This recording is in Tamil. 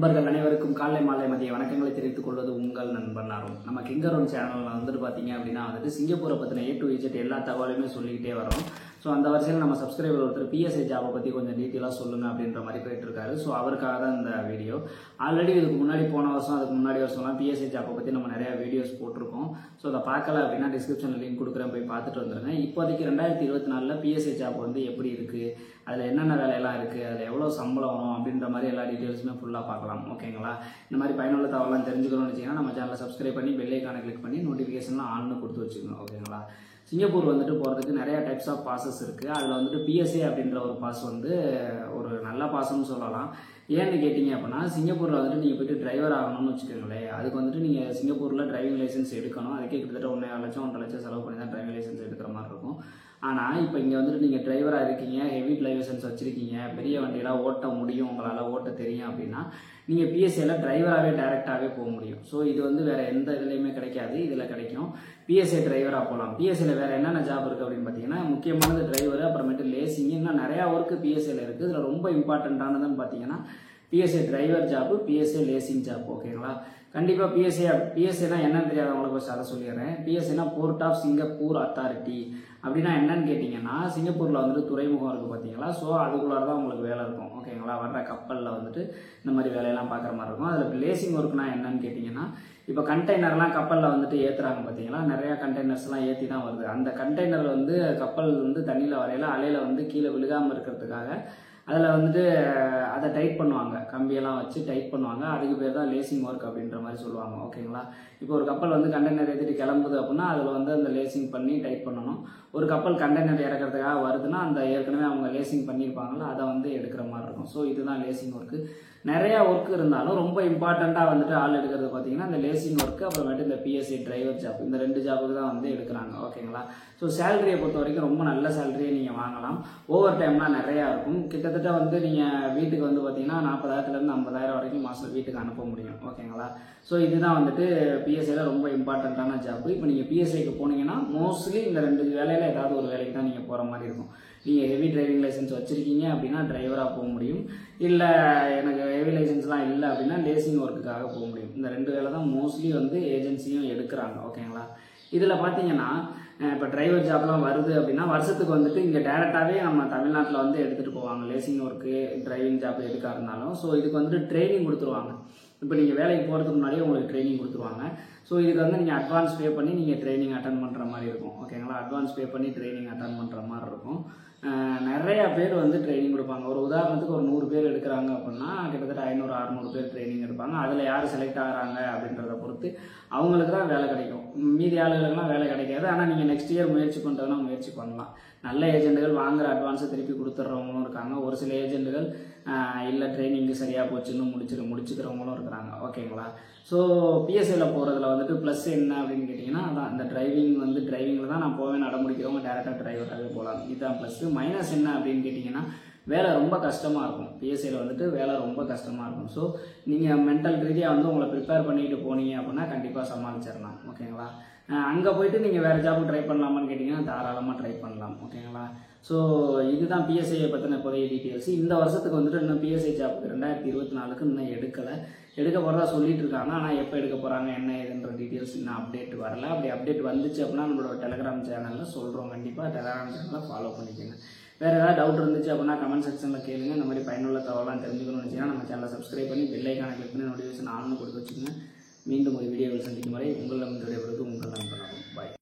நண்பர்கள் அனைவருக்கும் காலை மாலை மதிய வணக்கங்களை தெரிவித்துக் கொள்வது உங்கள் நண்பன் அருண். நம்ம கிங்கரோன் சேனலில் வந்துட்டு பார்த்தீங்க அப்படின்னா சிங்கப்பூரை பற்றின A to Z எல்லா தகவலையுமே சொல்லிக்கிட்டே வரோம். ஸோ அந்த வரிசையில் நம்ம சப்ஸ்கிரைபர் ஒருத்தர் PSI ஜாபை பற்றி கொஞ்சம் டீட்டெயிலாக சொல்லுங்க அப்படின்ற மாதிரி போயிட்டுருக்காரு. ஸோ அவருக்காக தான் இந்த வீடியோ. ஆல்ரெடி இதுக்கு முன்னாடி போன வருஷம் அதுக்கு முன்னாடி வருஷம்லாம் PSI ஜாபை பற்றி நம்ம நிறைய வீடியோஸ் போட்டிருக்கோம். ஸோ அதை பார்க்கல அப்படின்னா டிஸ்கிரிப்ஷனில் லிங்க் கொடுக்குறேன், போய் பார்த்துட்டு வந்துருங்க. இப்போதைக்கு 2024 PSI ஜாப் எப்படி இருக்குது, அதில் என்னென்ன வேலையெல்லாம் இருக்குது, அதில் எவ்வளோ சம்பளம் வரும் அப்படின்ற மாதிரி எல்லா டீட்டெயில்ஸுமே ஃபுல்லாக பார்க்கலாம். ஓகேங்களா? இந்த மாதிரி பயனுள்ள தகவலாம் தெரிஞ்சுக்கணும்னு வச்சிங்கன்னா நம்ம சேனலை சப்ஸ்கிரைப் பண்ணி பெல் ஐக்கானை கிளிக் பண்ணி நோட்டிஃபிகேஷன்லாம் ஆன்னு கொடுத்து வச்சுக்கணும். ஓகேங்களா? சிங்கப்பூர் போகிறதுக்கு நிறைய டைப்ஸ் ஆஃப் பாசஸ் இருக்குது. அதில் PSI அப்படின்ற ஒரு பாஸ் ஒரு நல்ல பாஸ்ன்னு சொல்லலாம். ஏன்னு கேட்டிங்க அப்படின்னா, சிங்கப்பூரில் நீங்கள் போய்ட்டு டிரைவர் ஆகணும்னு வச்சுக்கோங்களேன். அதுக்கு நீங்கள் சிங்கப்பூரில் டிரைவிங் லைசன்ஸ் எடுக்கணும். அதுக்கே கிட்டத்தட்ட 1.5 லட்சம் 1.5 லட்சம் செலவு பண்ணி தான் டிரைவிங் லைசன்ஸ் எடுக்கிற மாதிரி இருக்கும். ஆனால் இப்போ இங்கே நீங்கள் டிரைவராக இருக்கீங்க, ஹெவி லைசன்ஸ் வச்சுருக்கீங்க, பெரிய வண்டியெல்லாம் ஓட்ட முடியும், உங்களால் ஓட்ட தெரியும் அப்படின்னா நீங்கள் PSIயில் டிரைவராகவே டைரெக்டாகவே போக முடியும். ஸோ இது வேறு எந்த இதுலேயுமே கிடைக்காது, இதில் கிடைக்கும். PSI டிரைவராக போகலாம். PSIயில் வேறு என்னென்ன ஜாப் இருக்குது அப்படின்னு பார்த்தீங்கன்னா, முக்கியமானது டிரைவர், அப்புறமேட்டு லேசிங், இன்னும் நிறையா ஒர்க்கு PSIயில் இருக்குது. இதில் ரொம்ப இம்பார்ட்டண்ட்டானதுன்னு பார்த்தீங்கன்னா PSI driver job, PSI lacing job. ஓகேங்களா? கண்டிப்பாக PSIனா என்னன்னு தெரியாதவங்களுக்கு ஃபஸ்ட் அதை சொல்லிடுறேன். PSIனா போர்ட் ஆஃப் சிங்கப்பூர் அத்தாரிட்டி. அப்படின்னா என்னன்னு கேட்டிங்கன்னா, சிங்கப்பூரில் துறைமுகம் இருக்குது பார்த்தீங்களா? ஸோ அதுக்குள்ளார தான் உங்களுக்கு வேலை இருக்கும். ஓகேங்களா? வர்ற கப்பலில் இந்த மாதிரி வேலையெல்லாம் பார்க்குற மாதிரி இருக்கும். அதில் லேசிங் ஒர்க்னா என்னன்னு கேட்டிங்கன்னா, இப்போ கண்டெய்னர்லாம் கப்பலில் ஏற்றுறாங்க பார்த்தீங்களா? நிறையா கண்டெய்னர்ஸ்லாம் ஏற்றி தான் வருது. அந்த கண்டெய்னர் கப்பல் தண்ணியில் வரையில அலையில் கீழே விழுகாமல் இருக்கிறதுக்காக அதில் அதை டைட் பண்ணுவாங்க, கம்பியெல்லாம் வச்சு டைட் பண்ணுவாங்க. அதுக்கு பேர் தான் லேசிங் ஒர்க் அப்படின்ற மாதிரி சொல்லுவாங்க. ஓகேங்களா? இப்போ ஒரு கப்பல் கண்டெய்னர் ஏற்றிட்டு கிளம்புது அப்படின்னா அதில் அந்த லேசிங் பண்ணி டைட் பண்ணணும். ஒரு கப்பல் கண்டெய்னர் இறக்கிறதுக்காக வருதுன்னா அந்த ஏற்கனவே அவங்க லேசிங் பண்ணியிருப்பாங்களோ அதை எடுக்கிற மாதிரி இருக்கும். ஸோ இதுதான் லேசிங் ஒர்க்கு. நிறையா ஒர்க் இருந்தாலும் ரொம்ப இம்பார்ட்டண்ட்டாக ஆள் எடுக்கிறது பார்த்தீங்கன்னா இந்த லேசிங் ஒர்க்கு, அப்புறமேட்டு இந்த PSI டிரைவர் ஜாப், இந்த 2 ஜாப்புக்கு தான் எடுக்கிறாங்க. ஓகேங்களா? ஸோ சேலரியை பொறுத்த வரைக்கும் ரொம்ப நல்ல சேலரியை நீங்கள் வாங்கலாம். ஓவர் டைம்லாம் நிறையா இருக்கும். கிட்டத்தட்ட நீங்கள் வீட்டுக்கு பார்த்தீங்கன்னா 40,000 50,000 வரைக்கும் மாதம் வீட்டுக்கு அனுப்ப முடியும். ஓகேங்களா? ஸோ இதுதான் PSIயில் ரொம்ப இம்பார்ட்டண்ட்டான ஜாப்பு. இப்போ நீங்கள் PSIக்கு போனீங்கன்னா மோஸ்ட்லி இந்த 2 வேலையில் ஏதாவது ஒரு வேலைக்கு தான் நீங்கள் போகிற மாதிரி இருக்கும். நீங்கள் ஹெவி டிரைவிங் லைசன்ஸ் வச்சுருக்கீங்க அப்படின்னா டிரைவராக போக முடியும். இல்லை எனக்கு ஹெவி லைசன்ஸ்லாம் இல்லை அப்படின்னா லேசிங் ஒர்க்குக்காக போக முடியும். இந்த 2 வேலை தான் மோஸ்ட்லி ஏஜென்சியும் எடுக்கிறாங்க. ஓகேங்களா? இதில் பார்த்தீங்கன்னா இப்போ டிரைவர் ஜாப்லாம் வருது அப்படின்னா வருஷத்துக்கு இங்கே டேரெக்டாகவே நம்ம தமிழ்நாட்டில் எடுத்துகிட்டு போவாங்க. லேசிங் ஒர்க்கு, டிரைவிங் ஜாப் எதுக்காக இருந்தாலும். ஸோ இதுக்கு ட்ரைனிங் கொடுத்துருவாங்க. இப்போ நீங்கள் வேலைக்கு போகிறதுக்கு முன்னாடியே உங்களுக்கு ட்ரைனிங் கொடுத்துருவாங்க. ஸோ இதுக்கு நீங்கள் அட்வான்ஸ் பே பண்ணி நீங்கள் ட்ரைனிங் அட்டன் பண்ணுற மாதிரி இருக்கும். ஓகேங்களா? அட்வான்ஸ் பே பண்ணி ட்ரைனிங் அட்டன் பண்ணுற மாதிரி இருக்கும். நிறையா பேர் ட்ரைனிங் கொடுப்பாங்க. ஒரு உதாரணத்துக்கு ஒரு 100 பேர் எடுக்கிறாங்க அப்படின்னா கிட்டத்தட்ட 500-600 பேர் ட்ரைனிங் எடுப்பாங்க. அதில் யார் செலக்ட் ஆகிறாங்க அப்படின்றத பொறுத்து அவங்களுக்கு தான் வேலை கிடைக்கும். மீதி ஆளுகளுக்கெல்லாம் வேலை கிடைக்காது. ஆனால் நீங்கள் நெக்ஸ்ட் இயர் முயற்சி பண்ணுறதுனா முயற்சி பண்ணலாம். நல்ல ஏஜென்ட்டுகள் வாங்குகிற அட்வான்ஸை திருப்பி கொடுத்துட்றவங்களும் இருக்காங்க. ஒரு சில ஏஜென்ட்டுகள் இல்லை ட்ரைனிங்கு சரியாக போச்சுன்னு முடிச்சுக்கிறவங்களும் இருக்கிறாங்க. ஓகேங்களா? ஸோ PSIயில் போகிறதுல ப்ளஸ் என்ன அப்படின்னு கேட்டிங்கன்னா, அதான் இந்த டிரைவிங்கில் தான் நான் போவேன் நடமுடிக்கிறவங்க டேரெக்டாக டிரைவராகவே போகலாம். இதுதான் ப்ளஸ்ஸு. மைனஸ் என்ன அப்படின்னு கேட்டிங்கன்னா, வேலை ரொம்ப கஷ்டமாக இருக்கும். PSIயில் வேலை ரொம்ப கஷ்டமாக இருக்கும். ஸோ நீங்கள் மென்டல் ரீதியாக உங்களை ப்ரிப்பேர் பண்ணிட்டு போனீங்க அப்படின்னா கண்டிப்பாக சமாளிச்சிடலாம். ஓகேங்களா? அங்கே போயிட்டு நீங்கள் வேறு ஜாப்புக்கு ட்ரை பண்ணலாமான்னு கேட்டிங்கன்னா தாராளமாக ட்ரை பண்ணலாம். ஓகேங்களா? ஸோ இதுதான் PSIயை பற்றின இப்போதைய டீட்டெயில்ஸ். இந்த வருஷத்துக்கு இன்னும் PSI ஜாப்புக்கு 2024க்கு இன்னும் எடுக்க போகிறதா சொல்லிட்டு இருக்காங்க. ஆனால் எப்போ எடுக்க போகிறாங்க என்ன ஏதுன்ற டீட்டெயில்ஸ் இன்னும் அப்டேட் வரல. அப்படி அப்டேட் வந்துச்சு அப்படின்னா நம்மளோட டெலிகிராம் சேனலில் சொல்கிறோம். கண்டிப்பாக டெலிகிராம் சேனலில் ஃபாலோ பண்ணிக்கோங்க. வேறு ஏதாவது டவுட் இருந்துச்சு அப்படின்னா கமெண்ட் செக்ஷனில் கேளுங்க. இந்த மாதிரி பயனுள்ள தகவலாம் தெரிஞ்சுக்கணும்னு வச்சுன்னா நம்ம சேனலை சப்ஸ்கிரைப் பண்ணி பெல் ஐக்கானை கிளிக் பண்ணி நோட்டிஃபிகேஷன் ஆன்னு கொடுத்து வச்சுக்கோங்க. மீண்டும் ஒரு வீடியோவில் சந்திக்கும் வரை உங்களிடம் விடைபெறுவது உங்கள் நண்பன். பாய்.